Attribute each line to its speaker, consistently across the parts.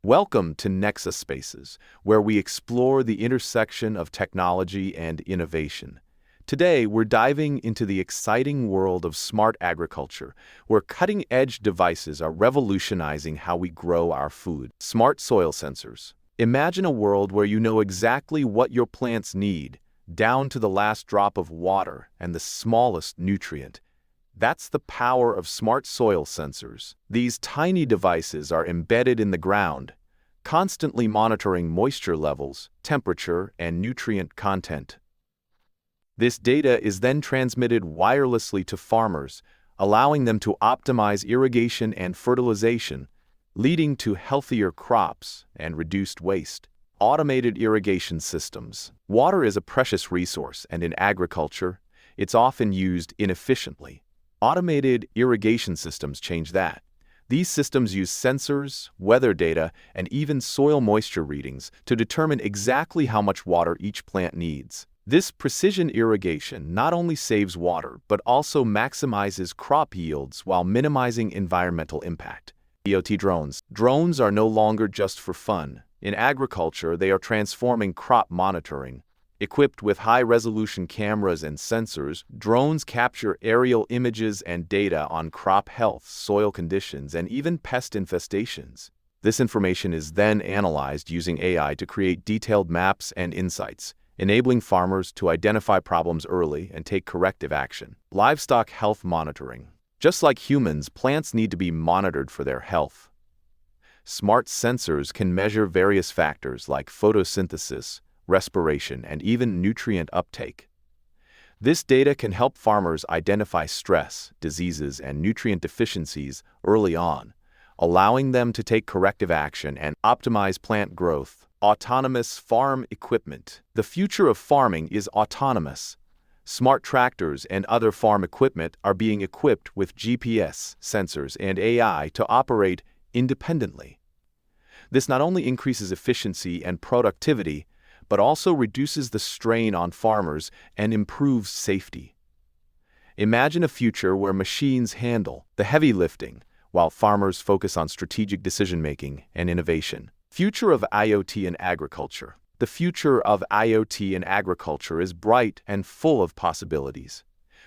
Speaker 1: Welcome to Nexus Spaces, where we explore the intersection of technology and innovation. Today, we're diving into the exciting world of smart agriculture, where cutting-edge devices are revolutionizing how we grow our food. Smart soil sensors. Imagine a world where you know exactly what your plants need, down to the last drop of water and the smallest nutrient. That's the power of smart soil sensors. These tiny devices are embedded in the ground, constantly monitoring moisture levels, temperature, and nutrient content. This data is then transmitted wirelessly to farmers, allowing them to optimize irrigation and fertilization, leading to healthier crops and reduced waste. Automated irrigation systems. Water is a precious resource, and in agriculture, it's often used inefficiently. Automated irrigation systems change that. These systems use sensors, weather data, and even soil moisture readings to determine exactly how much water each plant needs. This precision irrigation not only saves water, but also maximizes crop yields while minimizing environmental impact. IoT drones. Drones are no longer just for fun. In agriculture, they are transforming crop monitoring. Equipped with high-resolution cameras and sensors, drones capture aerial images and data on crop health, soil conditions, and even pest infestations. This information is then analyzed using AI to create detailed maps and insights, enabling farmers to identify problems early and take corrective action. Livestock health monitoring. Just like humans, plants need to be monitored for their health. Smart sensors can measure various factors like photosynthesis, respiration, and even nutrient uptake. This data can help farmers identify stress, diseases, and nutrient deficiencies early on, allowing them to take corrective action and optimize plant growth. Autonomous farm equipment. The future of farming is autonomous. Smart tractors and other farm equipment are being equipped with GPS, sensors, and AI to operate independently. This not only increases efficiency and productivity, but also reduces the strain on farmers and improves safety. Imagine a future where machines handle the heavy lifting, while farmers focus on strategic decision-making and innovation. Future of IoT in agriculture. The future of IoT in agriculture is bright and full of possibilities.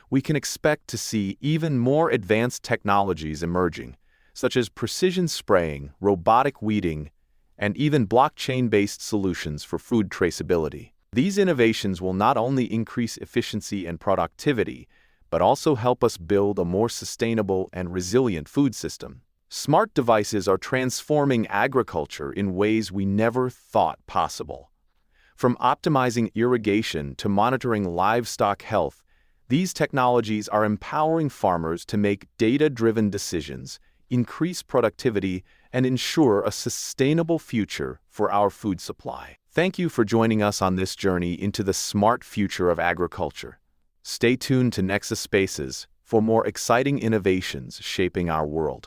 Speaker 1: We can expect to see even more advanced technologies emerging, such as precision spraying, robotic weeding, and even blockchain-based solutions for food traceability. These innovations will not only increase efficiency and productivity, but also help us build a more sustainable and resilient food system. Smart devices are transforming agriculture in ways we never thought possible. From optimizing irrigation to monitoring livestock health, these technologies are empowering farmers to make data-driven decisions, increase productivity, and ensure a sustainable future for our food supply. Thank you for joining us on this journey into the smart future of agriculture. Stay tuned to Nexus Spaces for more exciting innovations shaping our world.